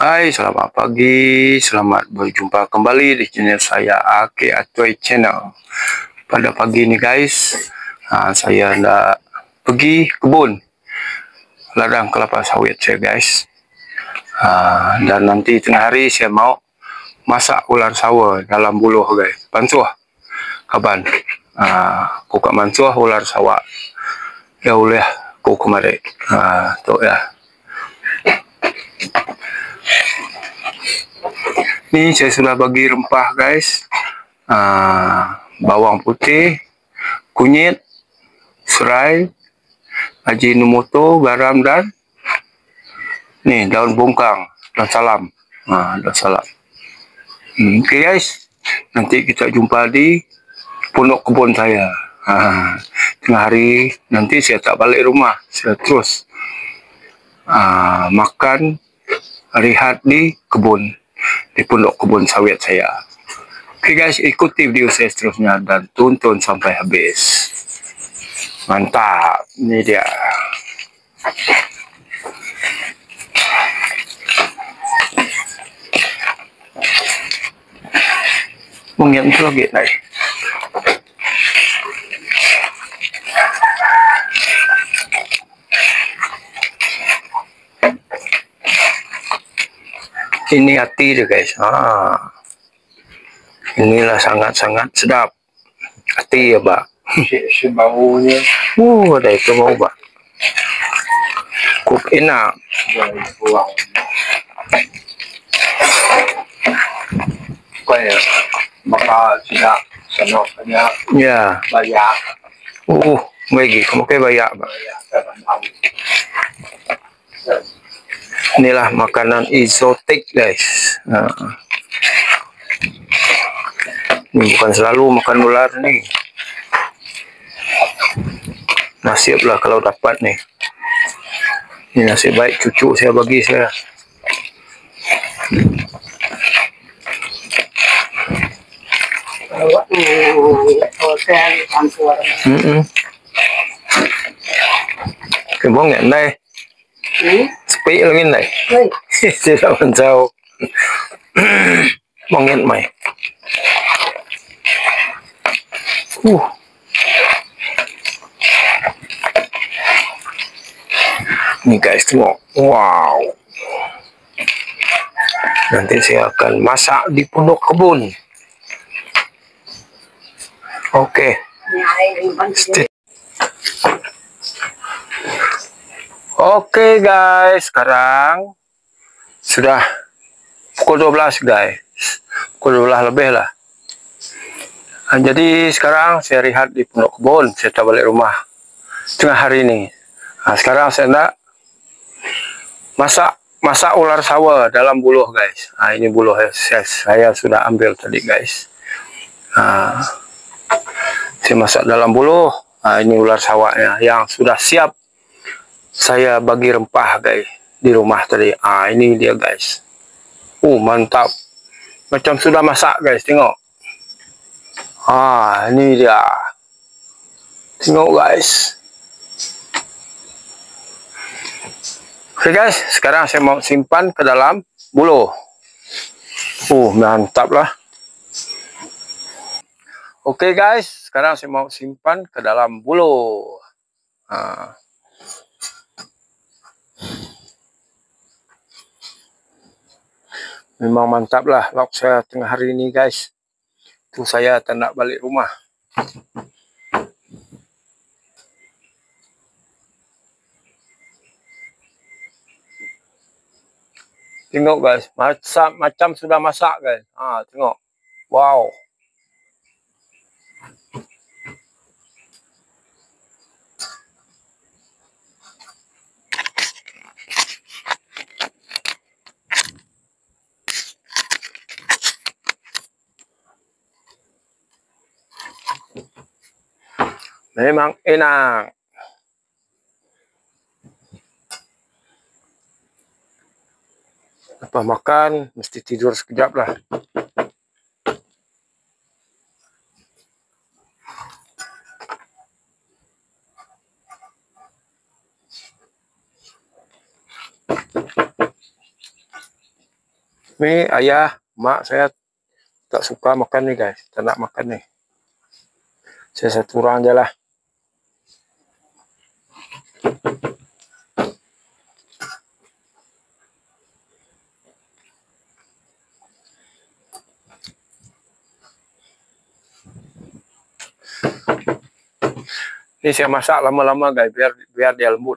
Hai, selamat pagi. Selamat berjumpa kembali di channel saya, Aki Atoy Channel. Pada pagi ini guys, saya nak pergi kebun ladang kelapa sawit saya guys. Dan nanti tengah hari saya mau masak ular sawa dalam buluh guys. Pansuh kaban. Kuka mansuh ular sawa. Ya boleh ku kemari. Tu ya. Ni saya sudah bagi rempah guys. Bawang putih, kunyit, serai, ajinomoto, garam dan ni daun bungkang, daun salam. Daun salam. Okey guys. Nanti kita jumpa di pondok kebun saya. Tengah hari nanti saya tak balik rumah, saya terus makan, rehat di kebun, di pondok kebun sawit saya. Okey guys, ikuti video saya seterusnya dan tonton sampai habis. Mantap, ini dia. Mungkin tu lagi naik. Ini hati dia guys. Inilah sangat-sangat sedap. Hati ya, Pak. Baunya. Ada itu bau, Pak. Kuk enak. Kayak maka tidak senoknya. Ya. Banyak. Bagi kamu kayak banyak, Pak. Inilah makanan eksotik guys. Ini bukan selalu makan ular nih. Nasib lah kalau dapat nih. Ini nasib baik cucu saya bagi saya. Cái bóng nhận đây. Speak lagi này. Tidak menjauh. Bóng nhận mày. Ini guys tengok. Wow. Nanti saya akan masak di pondok kebun. Oke. Oke guys, sekarang sudah pukul 12 guys. Pukul 12 lebih lah. Jadi sekarang saya rehat di pondok kebun. Saya tak balik rumah tengah hari ini. Sekarang saya nak masak ular sawa dalam buluh guys. Ini buluh saya sudah ambil tadi guys. Saya masak dalam buluh. Ini ular sawanya yang sudah siap saya bagi rempah guys di rumah tadi. Ini dia guys. Mantap. Macam sudah masak guys, tengok. Ini dia. Tengok guys. Oke guys, sekarang saya mau simpan ke dalam buluh. Mantap lah. Oke guys, sekarang saya mau simpan ke dalam buluh. Memang mantap lah lauk saya tengah hari ini guys. Itu saya tak nak balik rumah. Tengok guys, macam sudah masak guys. Tengok. Wow. Memang enak. Apa makan, mesti tidur sekejap lah. Ini ayah, mak saya tak suka makan nih guys, tak nak makan nih. Saya satu orang aja lah. Ini saya masak lama-lama guys, biar dia lembut.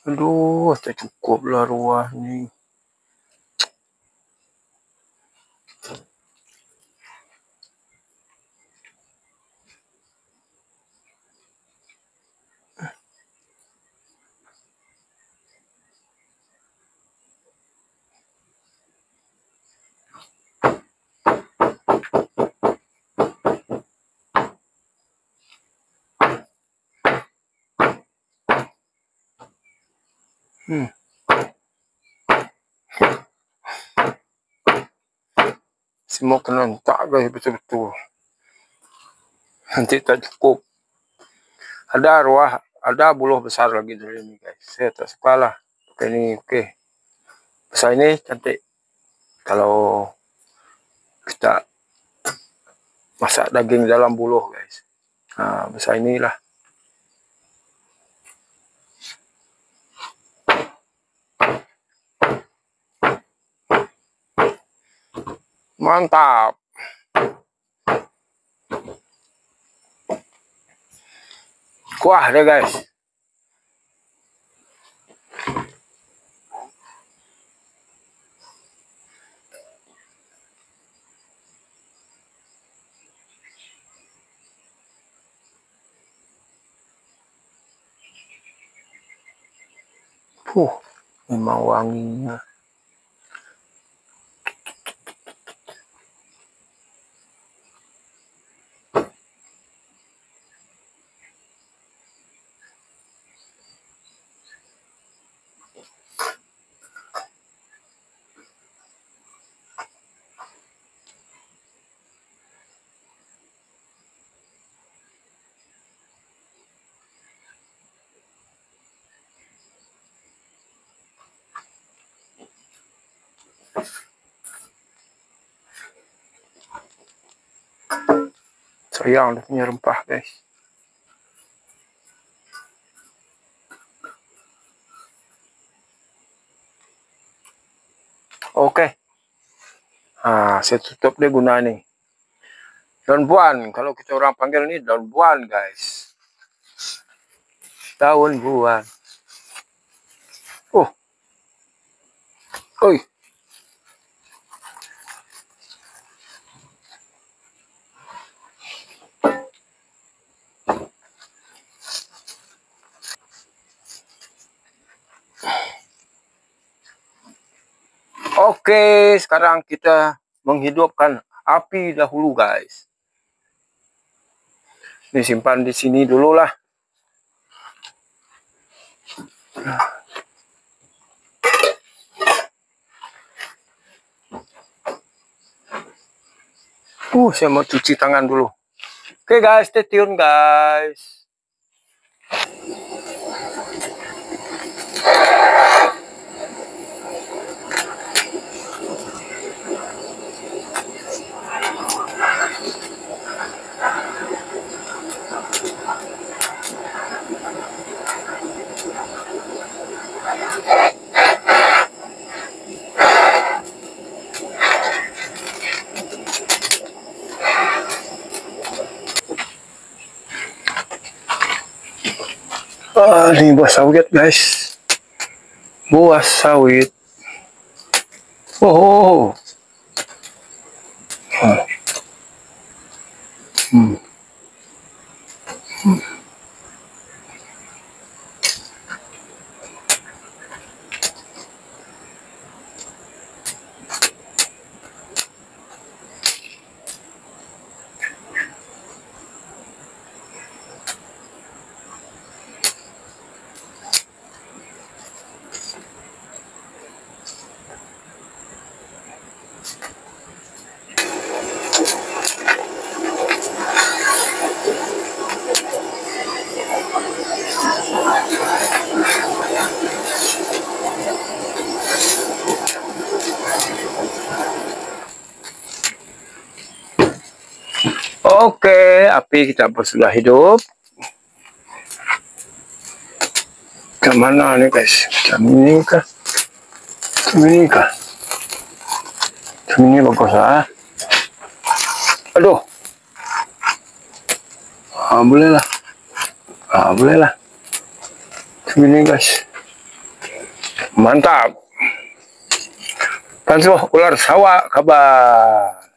Aduh, tak cukup lah ruah ni. Semua kena entak guys, betul-betul. Nanti tak cukup. Ada ruah, ada buluh besar lagi dari ini guys. Saya tak suka lah. Pakai ini, oke. Besar ini cantik. Kalau kita masak daging dalam buluh guys. Nah, besar inilah. Mantap. Kuah deh guys. Memang wanginya. Sayang dia punya rempah guys. Oke. Saya tutup deh guna nih. Daun buan, kalau kita orang panggil ini daun buan guys. Daun buan. Oi. Oke, sekarang kita menghidupkan api dahulu guys. Ini simpan di sini dulu lah. Saya mau cuci tangan dulu. Oke guys, stay tune guys. Ini buah sawit guys. Buah sawit. Oke, api kita pun sudah hidup. Ke mana nih guys? Macam ini kah? Macam ini kah? Macam ini bagus lah. Aduh. Boleh lah. Boleh lah. Macam ini guys. Mantap. Pansuh ular sawah kabar.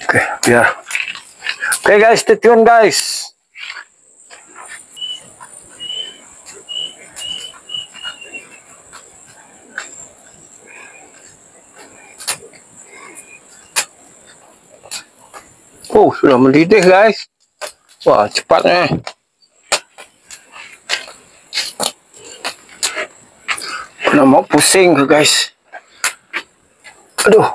Oke, biar. Oke guys, stay tune guys. Sudah mendidih guys. Wah, cepatnya. Udah mau pusing ke guys. Aduh.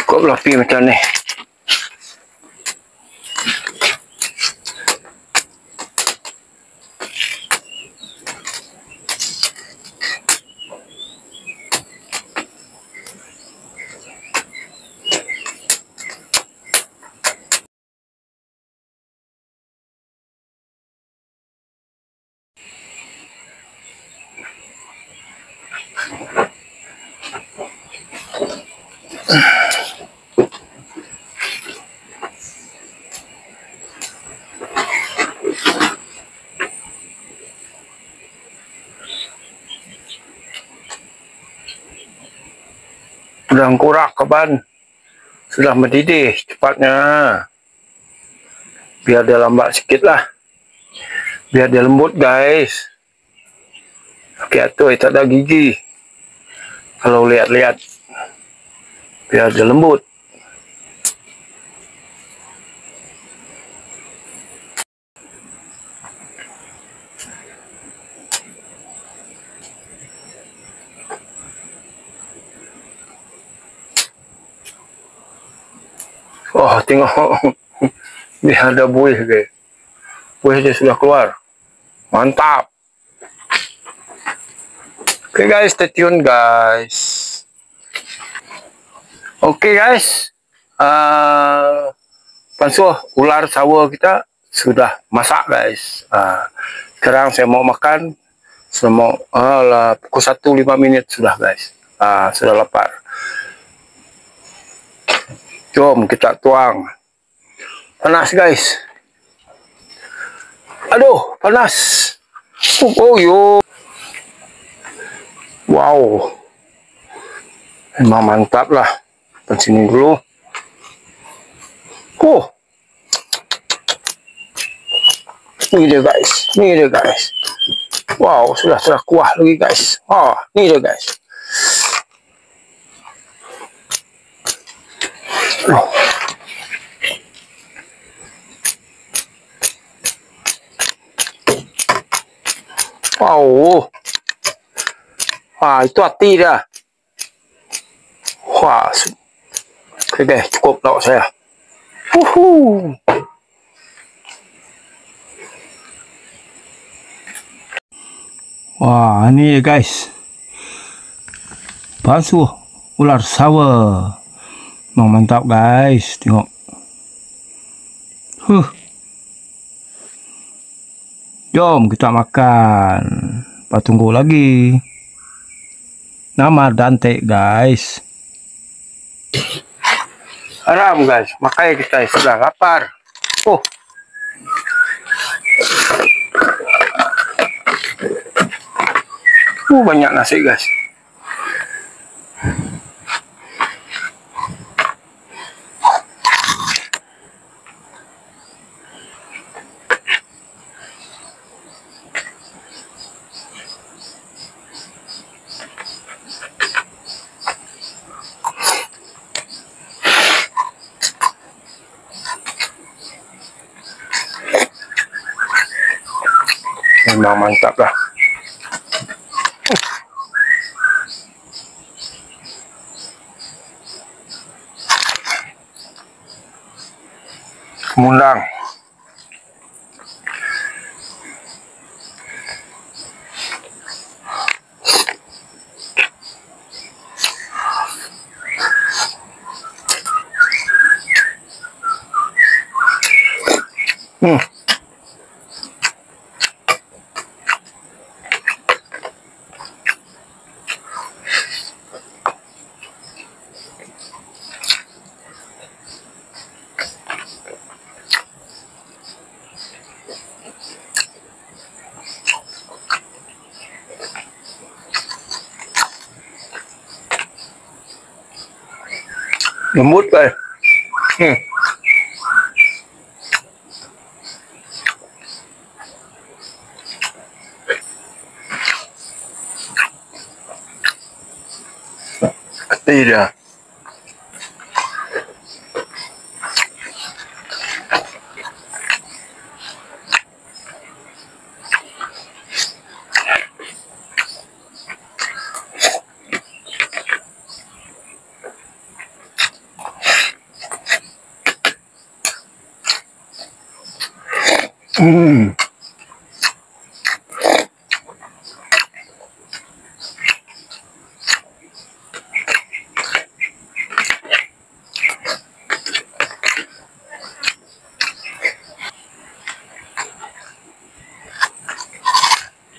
Cukup api macam ni. Sudah kurang kaban. Sudah mendidih cepatnya. Biar dia lambat sikit lah. Biar dia lembut guys. Oke, atuh tak ada gigi. Kalau lihat-lihat. Biar dia lembut. Oh, tengok. Dia ada buih guys. Buih dia sudah keluar. Mantap. Oke guys, stay tune guys. Oke guys. Pansuh ular sawah kita sudah masak guys. Sekarang saya mau makan. Sudah mau pukul 1:05 sudah guys. Sudah lapar. Jom kita tuang. Panas guys. Aduh, panas. Oh yo. Wow. Memang mantap lah. Di sini dulu. Ini dia guys. Ini dia guys. Wow, sudah kuah lagi guys. Ini dia guys. Wow. Itu hati dia. Wah. Oke guys, cukup lauk saya. Wah, ini guys. Pansuh ular sawah. Memang mantap guys, tengok. Jom kita makan. Lepas tunggu lagi. Nama Dante guys. Haram guys, makanya kita sudah lapar. Banyak nasi guys. memang mantap lah. Mundang. Lembut guys. Tidak.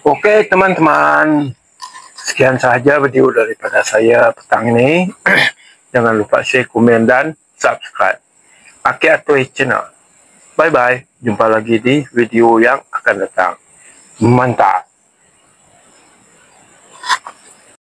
Oke teman-teman, sekian saja video daripada saya petang ini. Jangan lupa share, komen, dan subscribe Aki Atoy Channel. Bye bye, jumpa lagi di video yang akan datang. Mantap.